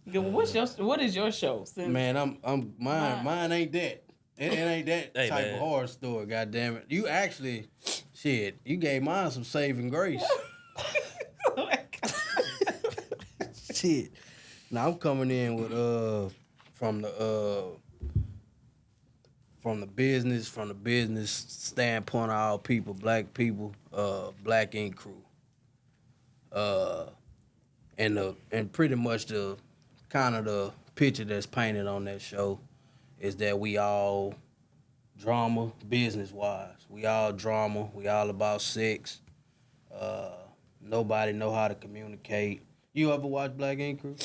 What is your show? Man, mine ain't that. It ain't that Hey, type of man. horror story. God damn it! You actually, shit, you gave mine some saving grace. Shit. Now I'm coming in with from the business standpoint of all people, black people, Black Ink Crew. And pretty much the kind of the picture that's painted on that show is that we all drama business wise. We all drama. We all about sex. Nobody know how to communicate. You ever watch Black Ink Crew?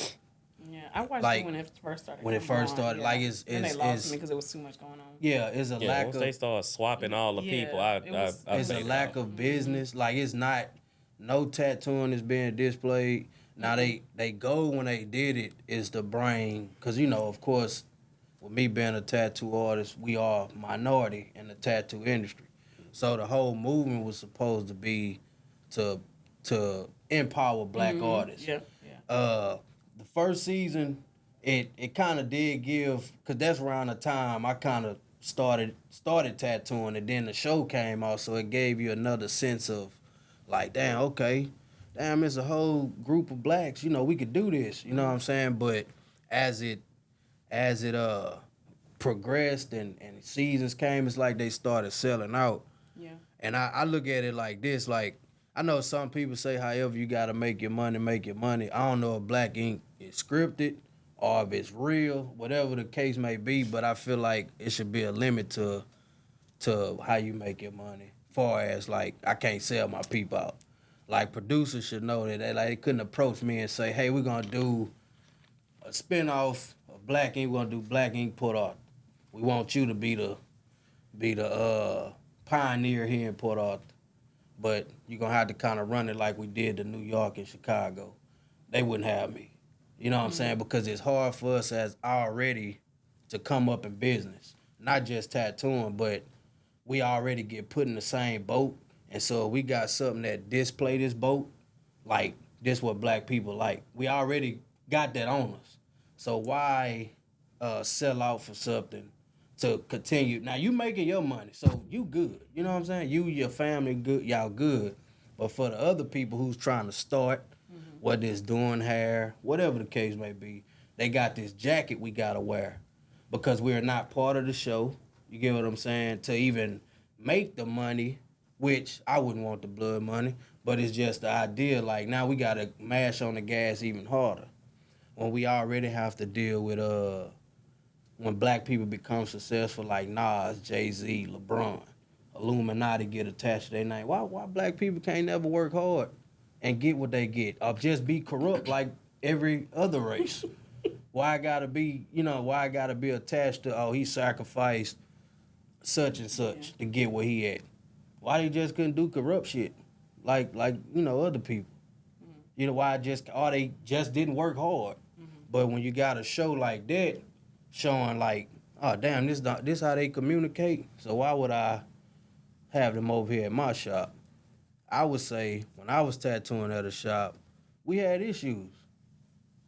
Yeah, I watched Like, it when it first started. when it first started, yeah. like it's and they lost me because there was too much going on. yeah, it's a Yeah, lack once of they start swapping all the Yeah, people, it was- I it's a faded lack out. of business. Like it's not no tattooing is being displayed. Now they go when they did it is the brain because of course with me being a tattoo artist we are minority in the tattoo industry. So the whole movement was supposed to be to empower black artists. Yeah, yeah. The first season it kind of did give because that's around the time I kind of started tattooing and then the show came out so it gave you another sense of like damn okay damn it's a whole group of blacks we could do this what I'm saying but as it progressed and seasons came it's like they started selling out. Yeah. And I look at it like this, like I know some people say however you gotta make your money, make your money. I don't know if Black Ink is scripted or if it's real, whatever the case may be, but I feel like it should be a limit to how you make your money. Far as like I can't sell my people out. Like producers should know that they couldn't approach me and say, hey, we're gonna do a spinoff of Black Ink, we're gonna do Black Ink Port Art. We want you to be the pioneer here in Port Arthur. But you're going to have to kind of run it like we did to New York and Chicago. They wouldn't have me. You know what I'm saying? Because it's hard for us as already to come up in business. Not just tattooing, but we already get put in the same boat. And so we got something that display this boat, like this what black people like. We already got that on us. So why sell out for something to continue? Now you making your money, so you good. You know what I'm saying? You, your family good, y'all good. But for the other people who's trying to start, whether it's doing hair, whatever the case may be, they got this jacket we gotta wear because we're not part of the show. You get what I'm saying? To even make the money, which I wouldn't want the blood money, but it's just the idea. Like now we gotta mash on the gas even harder when we already have to deal with when black people become successful like Nas, Jay-Z, LeBron, Illuminati get attached to their name. Why black people can't never work hard and get what they get or just be corrupt like every other race? Why I gotta be attached to he sacrificed such and such to get where he at? Why they just couldn't do corrupt shit like other people? Why they just didn't work hard. But when you got a show like that showing like, oh damn, this how they communicate. So why would I have them over here at my shop? I would say when I was tattooing at a shop, we had issues.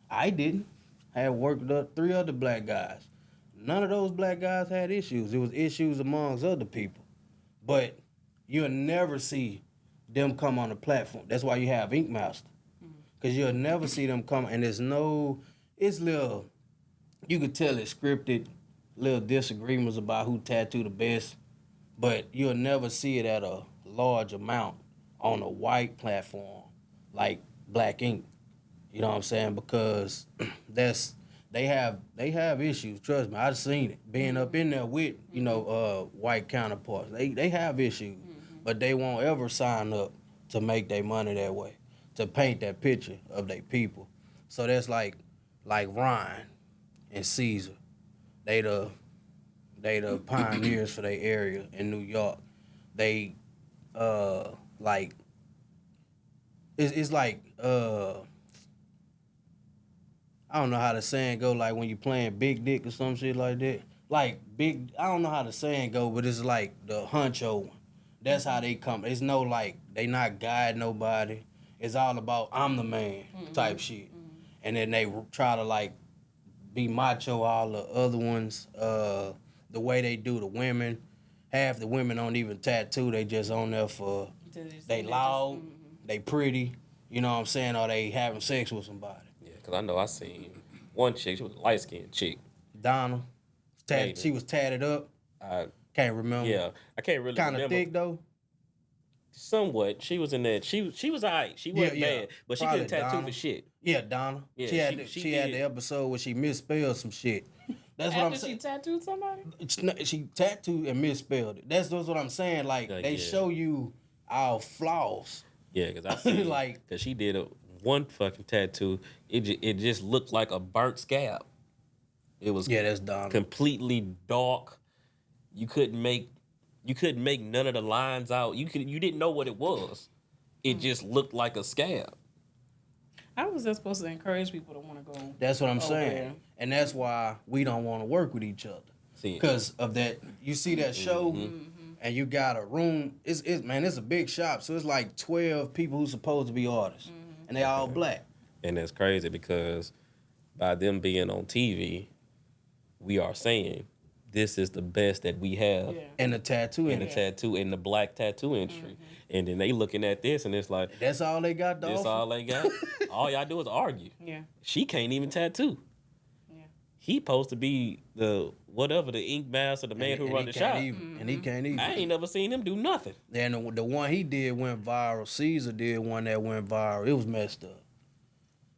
I didn't. I had worked with 3 other black guys. None of those black guys had issues. It was issues amongst other people. But you'll never see them come on the platform. That's why you have Ink Master. Because you'll never see them come. And it's little, you could tell it's scripted, little disagreements about who tattooed the best. But you'll never see it at a large amount on a white platform like Black Ink. You know what I'm saying? Because they have issues. Trust me, I've seen it. Being up in there with white counterparts, they have issues, but they won't ever sign up to make their money that way, to paint that picture of their people. So that's like Ryan and Caesar. They the pioneers for their area in New York. They like it's like I don't know how the saying go, like when you playing big dick or some shit like that. Like big, I don't know how the saying go, but it's like the huncho one. That's how they come. It's they not guide nobody. It's all about I'm the man type shit. and then they try to like be macho. All the other ones, the way they do the women, half the women don't even tattoo. They just on there for they loud, they pretty. You know what I'm saying? Or they having sex with somebody. Yeah, because I know I seen one chick. She was a light skinned chick. Donna, she was tatted up. Can't remember. Yeah, I can't really remember. Kind of thick though. Somewhat. She was in that. She was alright. She wasn't bad, but she couldn't tattoo Donna. for shit. Yeah, Donna. Yeah, she had the episode where she misspelled some shit. That's what I'm saying. She tattooed somebody? She tattooed and misspelled it. That's what I'm saying. Like they show you our flaws. Yeah, because I see like because she did one fucking tattoo. It just looked like a burnt scab. It was that's Donna. Completely dark. You couldn't make none of the lines out. You didn't know what it was. It just looked like a scab. How was that supposed to encourage people to want to go? That's what I'm saying. And that's why we don't want to work with each other. Because of that, you see that show, and you got a room. It's a big shop, so it's like 12 people who's supposed to be artists, and they all black. And that's crazy because by them being on TV, we are saying this is the best that we have in the tattoo in the black tattoo industry. And then they looking at this and it's like that's all they got. That's all they got. All y'all do is argue. Yeah. She can't even tattoo. Yeah. He supposed to be the ink master, the man who run the shop. And he can't even. I ain't never seen him do nothing. And the one he did went viral. Caesar did one that went viral. It was messed up.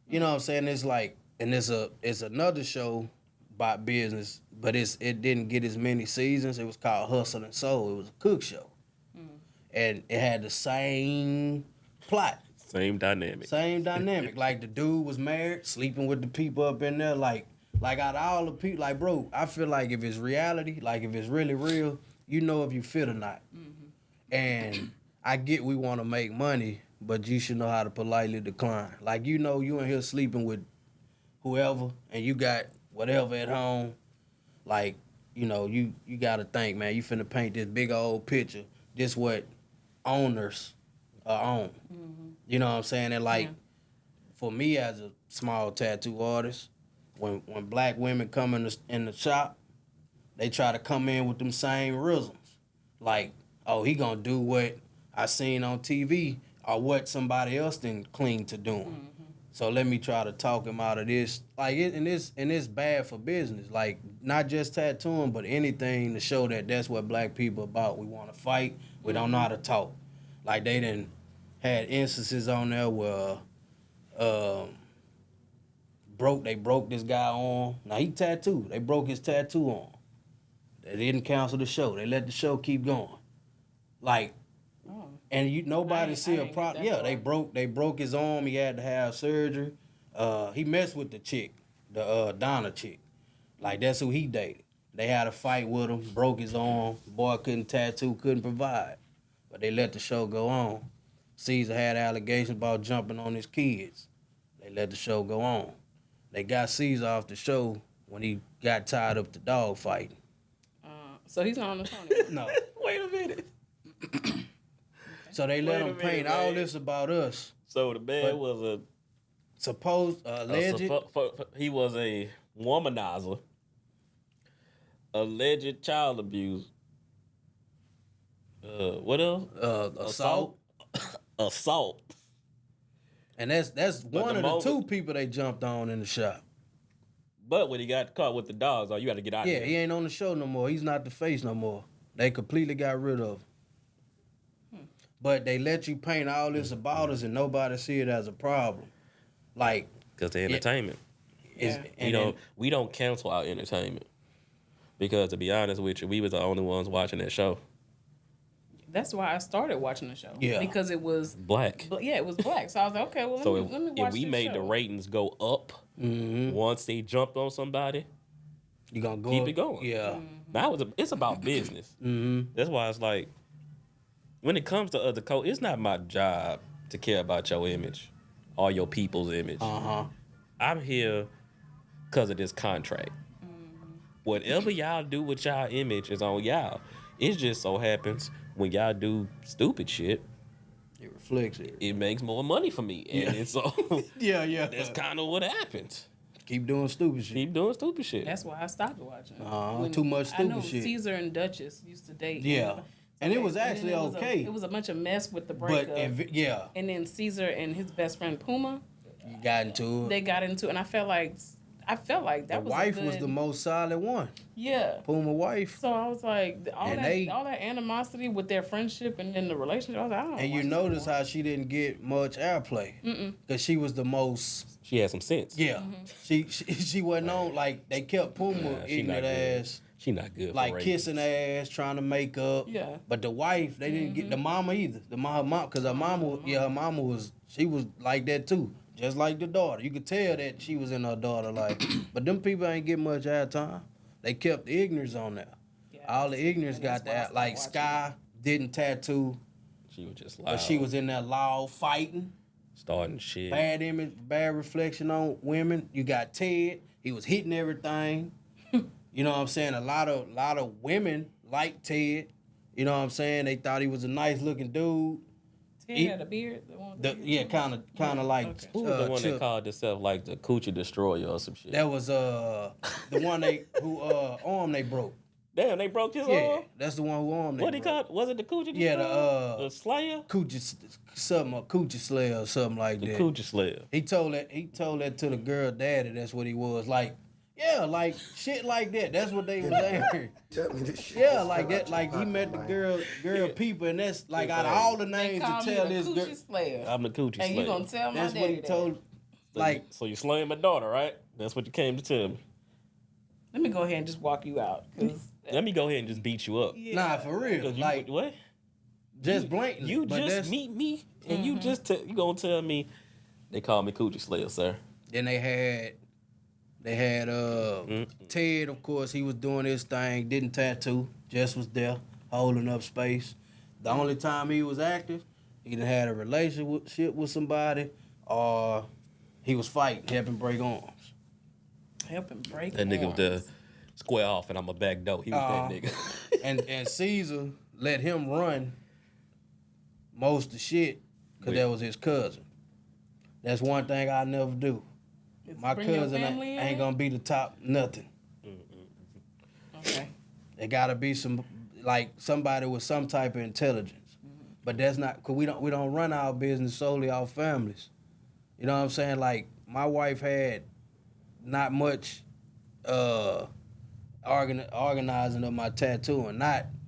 You know what I'm saying? It's like, and it's another show about business, but it didn't get as many seasons. It was called Hustle and Soul. It was a cook show. And it had the same plot. Same dynamic. Like the dude was married, sleeping with the people up in there. Like out of all the people, like, bro, I feel like if it's reality, like if it's really real, you know if you fit or not. And I get we want to make money, but you should know how to politely decline. Like, you know, you in here sleeping with whoever, and you got whatever at home. Like, you know, you got to think, man, you finna paint this big old picture. This what owners are on. You know what I'm saying? And like, for me as a small tattoo artist, when black women come in the shop, they try to come in with them same rhythms. Like, oh, he gonna do what I seen on TV or what somebody else didn't cling to doing. So let me try to talk him out of this. Like, and it's bad for business. Like, not just tattooing, but anything to show that that's what black people about. We want to fight. We don't know how to talk. Like, they done had instances on there where they broke this guy arm. Now, he tattooed. They broke his tattoo arm. They didn't cancel the show. They let the show keep going. Like, and nobody see a problem. Yeah, they broke his arm. He had to have surgery. He messed with the chick, the Donna chick. Like, that's who he dated. They had a fight with him, broke his arm. Boy couldn't tattoo, couldn't provide. But they let the show go on. Caesar had allegations about jumping on his kids. They let the show go on. They got Caesar off the show when he got tied up to dog fighting. So he's not on the show anymore? No. Wait a minute. So they let him paint all this about us. So the man was a supposed alleged. He was a womanizer, alleged child abuse. What else? Assault. Assault. And that's one of the two people they jumped on in the shop. But when he got caught with the dogs, you got to get out of here. Yeah, he ain't on the show no more. He's not the face no more. They completely got rid of him. But they let you paint all this about us and nobody see it as a problem. Like, because the entertainment. We don't cancel our entertainment. Because to be honest with you, we was the only ones watching that show. That's why I started watching the show. Yeah. Because it was black. Yeah, it was black. So I was like, okay, well, let me watch if we made the ratings go up once they jumped on somebody, you gonna go keep it going. Yeah. It's about business. That's why it's like, when it comes to other culture, it's not my job to care about your image or your people's image. I'm here because of this contract. Whatever y'all do with y'all image is on y'all. It just so happens when y'all do stupid shit, It reflects it. It makes more money for me, and so Yeah. that's kind of what happens. Keep doing stupid shit. Keep doing stupid shit. That's why I stopped watching. Too much I know stupid shit. Caesar and Duchess used to date. Yeah. And it was then actually it was okay. It was a bunch of mess with the But breakup. yeah, And then Caesar and his best friend Puma, you got into it. they got into it, and I felt like that The was wife a good, was the most solid one. yeah. Puma wife. So I was like, all And that animosity with their friendship and then the relationship. I was like, I don't. And you notice how she didn't get much airplay because she was the most. She had some sense. Yeah, she wasn't on like they kept Puma She eating not that good. ass, She not good. like for kissing ass, trying to make up. Yeah. But the wife, they didn't get the mama either. The mom, because her mama, her mama was like that too, just like the daughter. You could tell that she was in her daughter life. But them people ain't get much airtime. They kept the ignorance on there. Yeah, All the ignorance and that's got why I that. stopped Like watching Sky didn't tattoo, She was just but loud. she was in there loud fighting. starting shit. Bad image, bad reflection on women. You got Ted. He was hitting everything. You know what I'm saying? A lot of women like Ted. You know what I'm saying? They thought he was a nice looking dude. Ted had a beard. The one with the beard? Yeah, kind of like Okay. Who was the one Chip. that called himself like the Coochie Destroyer or some shit? That was the one arm they broke. Damn, they broke his Yeah, arm. that's the one who arm they What he broke. called? Was it the Coochie Destroyer? Yeah, the Slayer. Coochie Slayer or something like The that. Coochie Slayer. He told that to the girl daddy. That's what he was like. Yeah, like shit like that. That's what they was angry. Tell me this shit. Yeah, like that. Like he met the girl people, and that's like out of all the They names call to me tell the this girl. Coochie Slayer. I'm the Coochie And Slayer. you gonna tell my That's what daddy he that. told. Like So you slaying my daughter, right? That's what you came to tell me. Let me go ahead and just walk you out. 'Cause Let me go ahead and just beat you up. yeah. nah, for real. 'Cause you, Like what? just blatant. You but just that's- meet me and you just you gonna tell me they call me Coochie Slayer, sir. Then they had Ted, of course, he was doing his thing, didn't tattoo, just was there, holding up space. The only time he was active, he either had a relationship with somebody or he was fighting, helping break arms. Help him break That nigga arms. was the square off and I'm a back door. He was that nigga. and Caesar let him run most of the shit because that was his cousin. That's one thing I never do. It's My bring your cousin family ain't in? gonna be the top nothing. Okay. There gotta be somebody with some type of intelligence. But that's not cause we don't run our business solely off families. You know what I'm saying? Like my wife had not much organizing of my tattooing.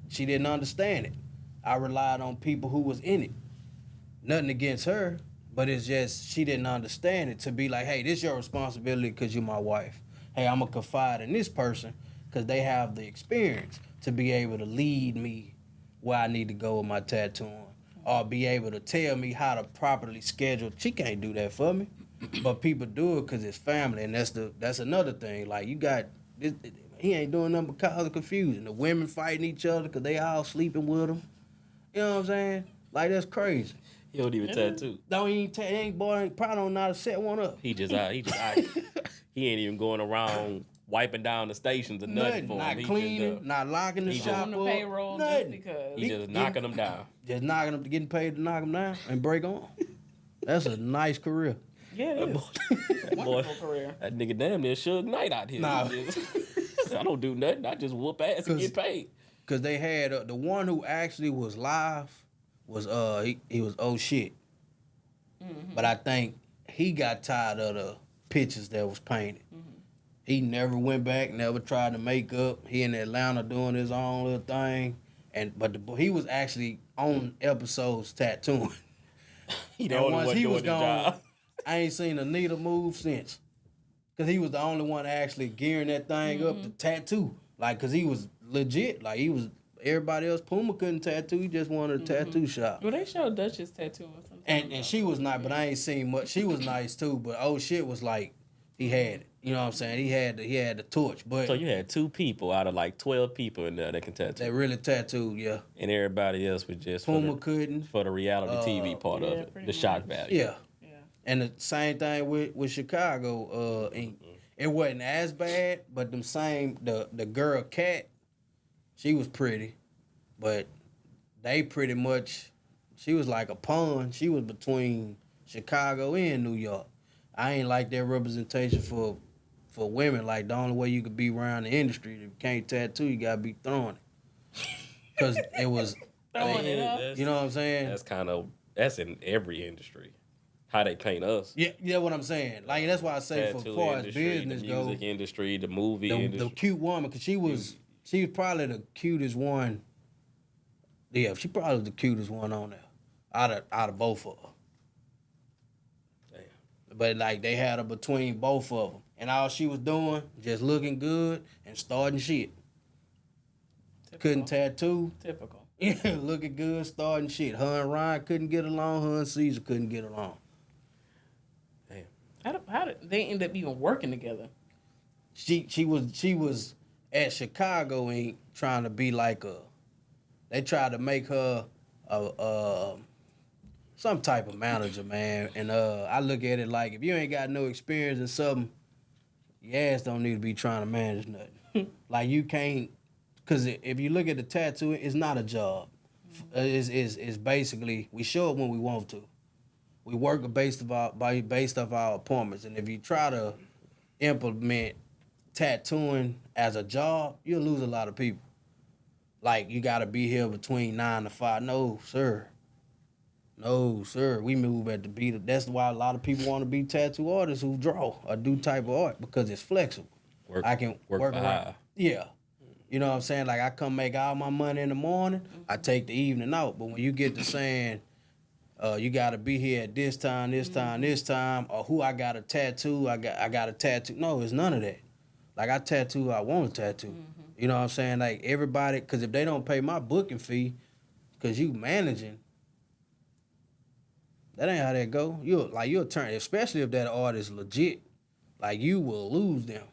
She didn't understand it. I relied on people who was in it. Nothing against her, but it's just she didn't understand it to be like, hey, this is your responsibility because you're my wife. Hey, I'm gonna confide in this person because they have the experience to be able to lead me where I need to go with my tattooing, or be able to tell me how to properly schedule. She can't do that for me, but people do it because it's family, and that's another thing. Like you got this, he ain't doing nothing but causing confusion. The women fighting each other because they all sleeping with him. You know what I'm saying? Like that's crazy. He don't even tattoo. Don't even probably don't know how to set one up. He just out. He ain't even going around wiping down the stations or nothing for him. Not He cleaning, just, not locking the he shop On up. the payroll just nothing. because. he just knocking them down. Just knocking them, getting paid to knock them down and break on. That's a nice career. Yeah, it is. Boy, Wonderful career. that nigga damn near Suge Knight out here. Nah. He just- I don't do nothing. I just whoop ass and get paid. Cause they had the one who actually was live was he was oh shit. But I think he got tired of the pictures that was painted. He never went back, never tried to make up. He in Atlanta doing his own little thing, but he was actually on episodes tattooing. He the And only once one he doing was his gone, job. I ain't seen a needle move since. Cause he was the only one actually gearing that thing up to tattoo. Like, cause he was legit. Like he was. Everybody else, Puma couldn't tattoo. He just wanted a tattoo shop. Well, they showed Duchess tattooing sometimes. And she was not, but I ain't seen much. She was nice too, but oh shit was like he had it. You know what I'm saying? He had the torch, but So you had 2 people out of like 12 people in there that can tattoo. they really tattooed, yeah. And everybody else was just Puma couldn't. for the reality TV part yeah, of it, pretty the shock much. value. Yeah. Yeah. And the same thing with Chicago. And it wasn't as bad, but the girl Cat, she was pretty, but they pretty much she was like a pawn. She was between Chicago and New York. I ain't like that representation for women. Like the only way you could be around the industry, if you can't tattoo, you gotta be throwing it. Cause it was, Throwing it up. you know what I'm saying? That's in every industry. How they paint us. Yeah, what I'm saying. Like that's why I say for Tattoo far as industry, business the go, music industry, the movie the industry. cute woman, cause she was probably the cutest one. Yeah, she probably was the cutest one on there, out of both of them. Damn. But like they had her between both of them, and all she was doing just looking good and starting shit. Typical. Couldn't tattoo. Typical. Yeah, looking good, starting shit. Her and Ryan couldn't get along. Her and Caesar couldn't get along. Damn. How did they end up even working together? She was at Chicago and trying to be like a. They tried to make her some type of manager, man. And I look at it like if you ain't got no experience in something, your ass don't need to be trying to manage nothing. Like you can't, cause if you look at the tattoo, it's not a job. It's basically we show up when we want to. We work based off our appointments, and if you try to implement tattooing as a job, you'll lose a lot of people. Like you gotta be here between 9 to 5. No, sir. No, sir. We move at the beat. That's why a lot of people want to be tattoo artists who draw or do type of art because it's flexible. I can work around. Yeah. You know what I'm saying? Like I come make all my money in the morning, I take the evening out. But when you get to saying, you gotta be here at this time, this time, this time, or who I got a tattoo, I got a tattoo. No, it's none of that. Like I tattoo who I want to tattoo. You know what I'm saying? Like everybody, because if they don't pay my booking fee, because you managing, that ain't how that go. You'll turn, especially if that art is legit, like you will lose them.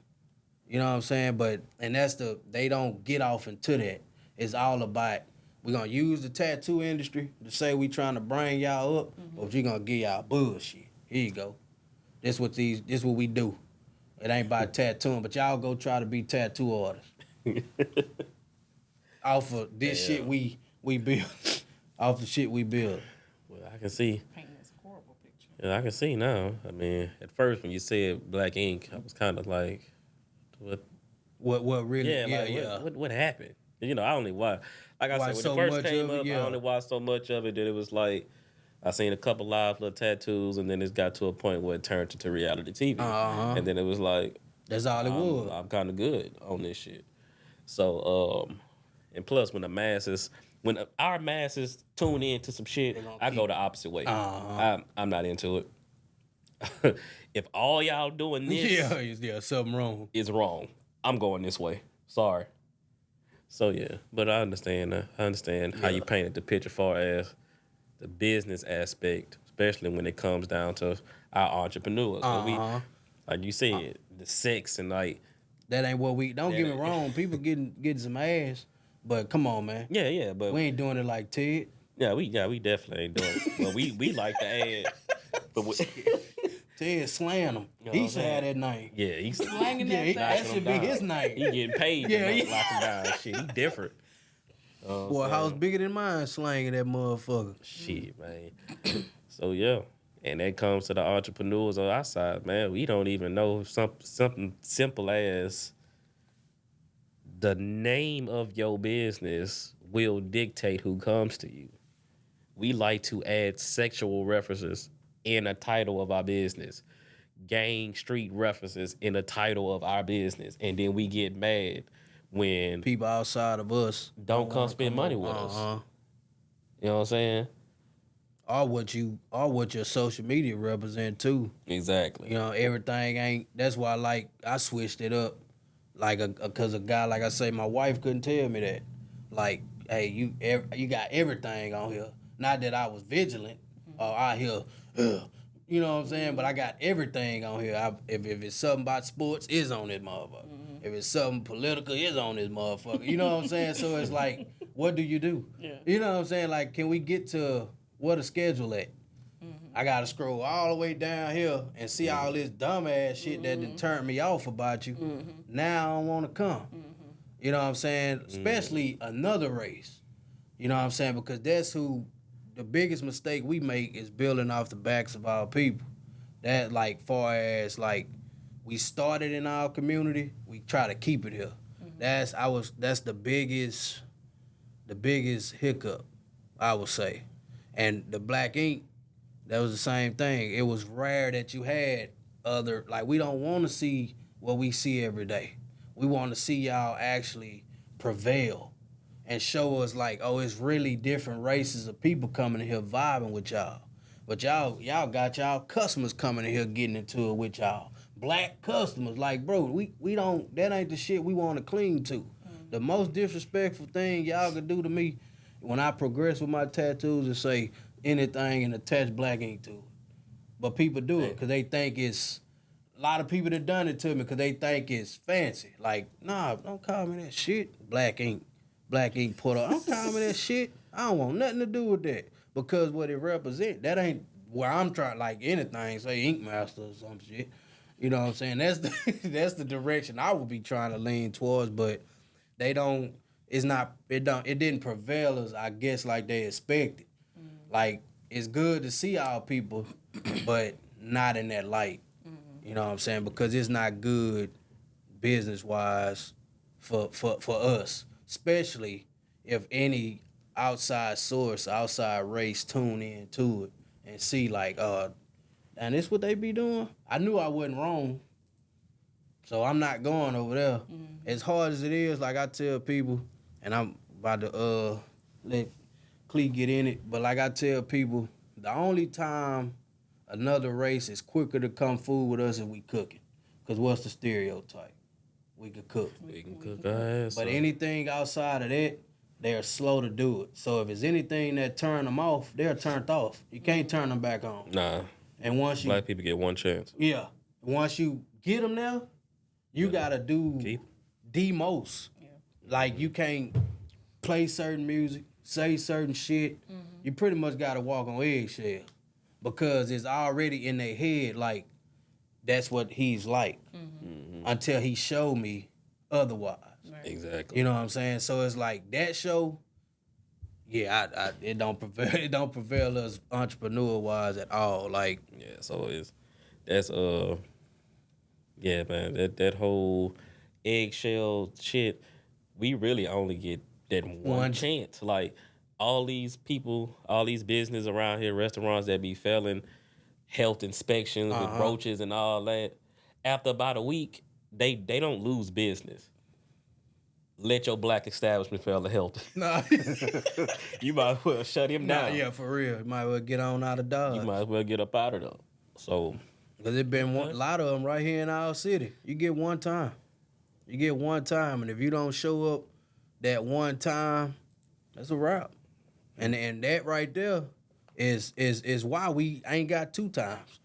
You know what I'm saying? And they don't get off into that. It's all about, we're going to use the tattoo industry to say we trying to bring y'all up, but you're going to give y'all bullshit. Here you go. This what we do. It ain't about tattooing, but y'all go try to be tattoo artists. Off of this shit we build. Off the shit we build. Well, I can see. Painting this horrible picture. Yeah, I can see now. I mean, at first when you said black ink, I was kind of like, what? What really? Yeah, What happened? You know, I only watched. Like I said, when so it first much came of it, up, yeah. I only watched so much of it that it was like I seen a couple live little tattoos, and then it got to a point where it turned into reality TV, and then it was like that's all it was. I'm kind of good on this shit. So, and plus when our masses tune in to some shit, I go the opposite way. I'm not into it. If all y'all doing this, something wrong. is wrong, I'm going this way. Sorry. So yeah, but I understand that. I understand how you painted the picture far as the business aspect, especially when it comes down to our entrepreneurs. We, like you said, the sex and like that ain't what we. Don't get me wrong. People getting some ass, but come on, man. Yeah, but we ain't doing it like Ted. Yeah, we definitely ain't doing it. But we like to add. But Ted slaying them. He should have that name. Yeah, he's slanging that. That should be his name. He getting paid. Yeah, to lock him down. Shit, he different. Boy, house bigger than mine, slanging that motherfucker. Shit, man. So yeah, and that comes to the entrepreneurs on our side, man. We don't even know something simple as the name of your business will dictate who comes to you. We like to add sexual references in a title of our business, gang street references in a title of our business, and then we get mad when people outside of us don't come spend money with us. You know what I'm saying? Or what your social media represent too. Exactly. You know, everything ain't. That's why I switched it up, cause a guy like I say, my wife couldn't tell me that. Like, hey, you got everything on here. Not that I was vigilant or out here, you know what I'm saying? But I got everything on here. If it's something about sports, it's on this motherfucker. If it's something political, it's on this motherfucker. You know what I'm saying? So it's like, what do you do? Yeah. You know what I'm saying? Like, can we get to where the schedule at? I gotta scroll all the way down here and see all this dumbass shit that done turned me off about you. Now I don't want to come. You know what I'm saying? Especially another race. You know what I'm saying? Because that's who the biggest mistake we make is building off the backs of our people. That like far as like we started in our community, we try to keep it here. That's the biggest hiccup, I would say. And the black ink, that was the same thing. It was rare that you had other, like, we don't want to see what we see every day. We want to see y'all actually prevail and show us like, oh, it's really different races of people coming in here vibing with y'all. But y'all got y'all customers coming in here getting into it with y'all. Black customers, like, bro, we don't, that ain't the shit we want to cling to. The most disrespectful thing y'all could do to me when I progress with my tattoos is say anything and attach black ink to it. But people do it because they think it's, a lot of people that done it to me because they think it's fancy. Like, nah, don't call me that shit. Black ink put up. Don't call me that shit. I don't want nothing to do with that. Because what it represents, that ain't where I'm trying, like anything, say Ink Master or some shit. You know what I'm saying? That's the direction I would be trying to lean towards, but it didn't prevail as I guess like they expected. Like, it's good to see our people, but not in that light. You know what I'm saying? Because it's not good business wise for us. Especially if any outside source, outside race tune in to it and see like, and this what they be doing? I knew I wasn't wrong. So I'm not going over there. As hard as it is, like I tell people, and I'm about to let Clee get in it, but like I tell people, the only time another race is quicker to come fool with us if we cooking. Because what's the stereotype? We could cook. We can cook our ass But off. anything outside of that, they're slow to do it. So if it's anything that turn them off, they're turned off. You can't turn them back on. Nah. And once you, Black people get one chance. yeah, once you get them there, you gotta do Keep. the most. Yeah. Like you can't play certain music, say certain shit. You pretty much gotta walk on eggshell because it's already in their head like that's what he's like until he showed me otherwise. Right. Exactly. You know what I'm saying? So it's like that show. Yeah, it don't prevail. It don't prevail us entrepreneur wise at all. Like, Yeah, so that's yeah, man, that whole eggshell shit, we really only get that one chance. Like all these people, all these business around here, restaurants that be failing health inspections with roaches and all that, after about a week, they don't lose business. Let your black establishment fail the health. nah, You might as well shut him down. yeah, for real. You might as well get on out of Dodge. You might as well get up out of there. So Because it been a lot of them right here in our city. You get one time. You get one time, and if you don't show up that one time, that's a wrap. And that right there is why we ain't got two times.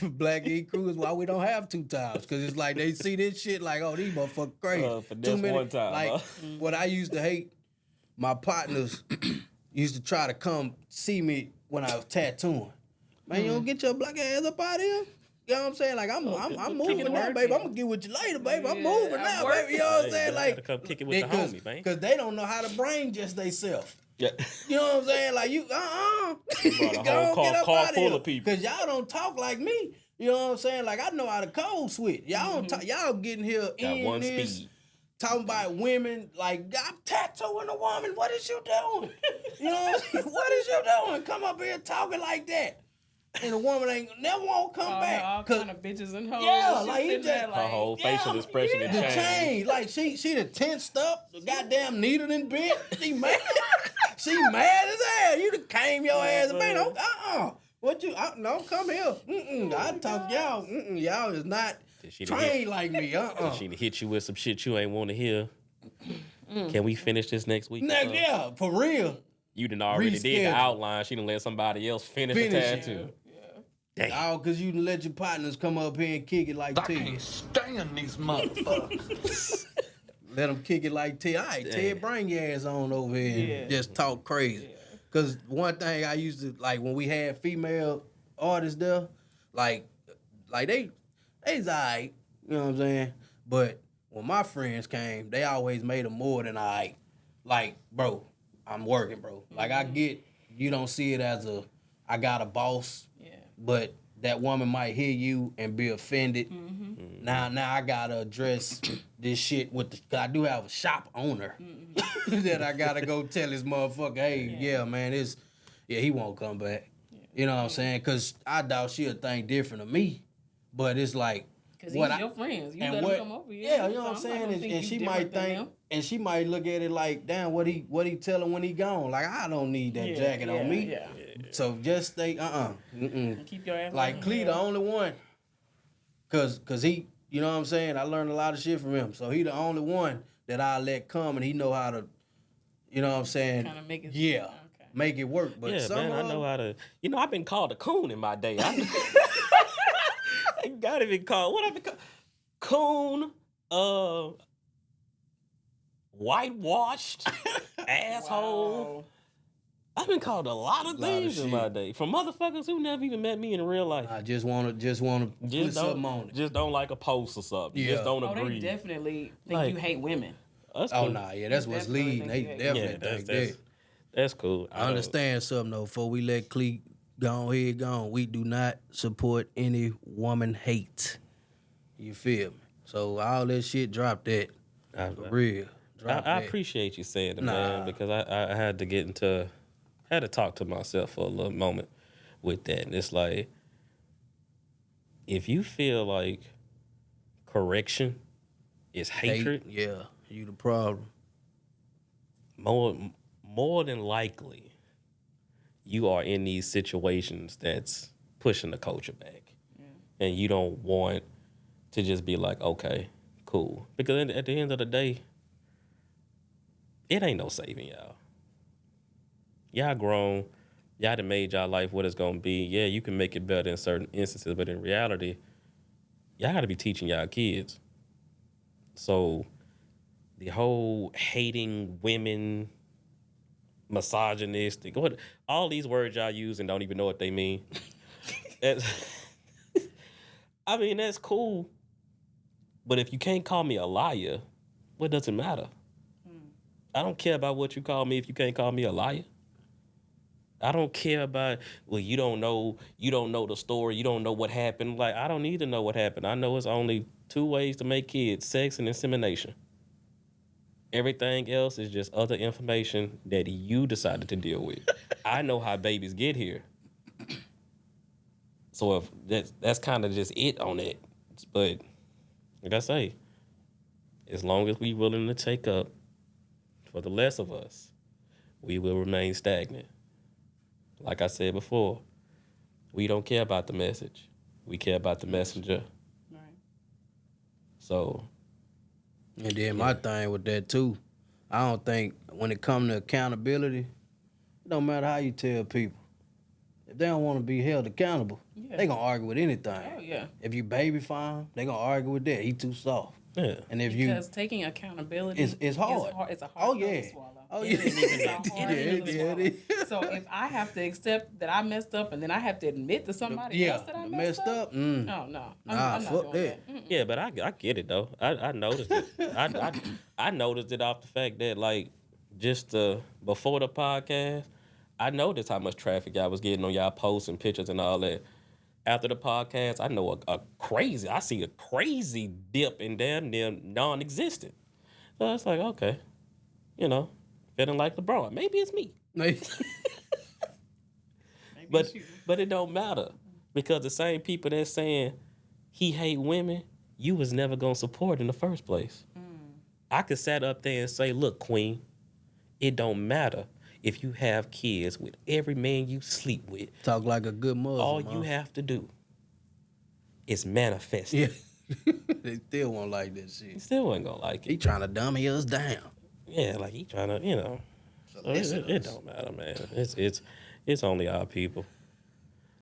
Black E Crew is why we don't have two times. Because it's like they see this shit like, oh, these motherfuckers crazy. for this one time, Like, huh? what I used to hate, my partners used to try to come see me when I was tattooing. Man, you don't get your black ass up out of here? You know what I'm saying? Like, I'm moving now, baby. I'm going to get with you later, baby. I'm moving now, baby. You know what I'm saying? Like, come kick it with the homie, man. because they don't know how to brain just theyself. Yeah. You know what I'm saying? Like, you, Brought a whole car full of people. Because y'all don't talk like me. You know what I'm saying? Like, I know how to code switch. Y'all don't talk, y'all getting here Got in one this, speed. talking about women. Like, I'm tattooing a woman. What is you doing? You know what I'm saying? What is you doing? Come up here talking like that. And the woman never won't come back. All kind of bitches and hoes. Yeah, She like, he sitting just- there Her like, whole facial expression The and change, like she the tensed up, the goddamn needle and bit. She mad, she mad as hell. You done came your ass, man. What you? No, come here. I talk y'all. Y'all is not trained like me. She hit you with some shit you ain't want to hear. Can we finish this next week? Yeah, for real. You done already did the Reschedule. outline. She done let somebody else finish the Finish it. tattoo. Oh, cause you done let your partners come up here and kick it like I Ted. can't stand these motherfuckers. Let them kick it like Ted. All right, Ted, bring your ass on over here and just talk crazy. Cause one thing I used to like when we had female artists there, like they's alright, you know what I'm saying? But when my friends came, they always made them more than alright. Like, bro, I'm working, bro. Like I get you don't see it as I got a boss, but that woman might hear you and be offended. Now I gotta address this shit with cause I do have a shop owner that I gotta go tell this motherfucker, hey, yeah man, he won't come back. You know what I'm saying? Cause I doubt she'll think different of me, but it's like. Because he's your friends. You let him come over here. Yeah, you know what I'm saying? And she might think, and she might look at it like, damn, what he tell him when he gone? Like, I don't need that jacket on me. Yeah. So just stay, Keep your ass like, Clee the only one. Cause he, you know what I'm saying? I learned a lot of shit from him. So he the only one that I let come and he know how to, you know what I'm saying? Kind of make it. Yeah. Okay. Make it work. But yeah, man, I know how to. You know, I've been called a coon in my day. I gotta be called. What I've been called? Coon, whitewashed, asshole. Wow. I've been called a lot of things in my day from motherfuckers who never even met me in real life. I just wanna put something on it. Just don't like a post or something. Yeah. Just don't agree. They definitely think you hate women. That's cool. Oh nah, yeah, that's what's leading. They definitely think that. That's cool. I understand something though. Before we let Clee go on, we do not support any woman hate. You feel me? So all that shit, drop that. For real. I appreciate you saying it, man, because I had to had to talk to myself for a little moment with that. And it's like, if you feel like correction is hatred, yeah, you the problem. More than likely, you are in these situations that's pushing the culture back. Yeah. And you don't want to just be like, okay, cool. Because at the end of the day, it ain't no saving y'all. Y'all grown. Y'all done made y'all life what it's going to be. Yeah, you can make it better in certain instances, but in reality, y'all got to be teaching y'all kids. So the whole hating women, misogynistic, all these words y'all use and don't even know what they mean. I mean, that's cool. But if you can't call me a liar, what does it matter? I don't care about what you call me if you can't call me a liar. I don't care about, well, you don't know the story, you don't know what happened. Like, I don't need to know what happened. I know it's only 2 ways to make kids, sex and insemination. Everything else is just other information that you decided to deal with. I know how babies get here. So if that's kind of just it on it. But like I say, as long as we willing to take up for the less of us, we will remain stagnant. Like I said before, we don't care about the message. We care about the messenger. Right. So. And then my thing with that too, I don't think when it comes to accountability, it don't matter how you tell people. If they don't want to be held accountable, they gonna argue with anything. Oh yeah. If you baby-fy him, they gonna argue with that. He too soft. Yeah. And because taking accountability is hard. It's a hard pill to swallow. Oh yeah. It's a hard pill to swallow. So if I have to accept that I messed up and then I have to admit to somebody else that I messed up. Oh no. I'm not doing that. Yeah, but I get it though. I noticed it. I noticed it off the fact that like just before the podcast, I noticed how much traffic y'all was getting on y'all posts and pictures and all that. After the podcast, I know I see a crazy dip in damn near non-existent. So it's like, okay, feeling like LeBron. Maybe it's me. But it don't matter because the same people that's saying he hate women, you was never gonna support in the first place. I could sit up there and say, look, Queen, it don't matter if you have kids with every man you sleep with. Talk like a good mother. All you have to do is manifest it. Yeah. They still won't like that shit. He still ain't gonna like it. He trying to dummy us down. Yeah, like he trying to, So it don't matter, man. It's only our people.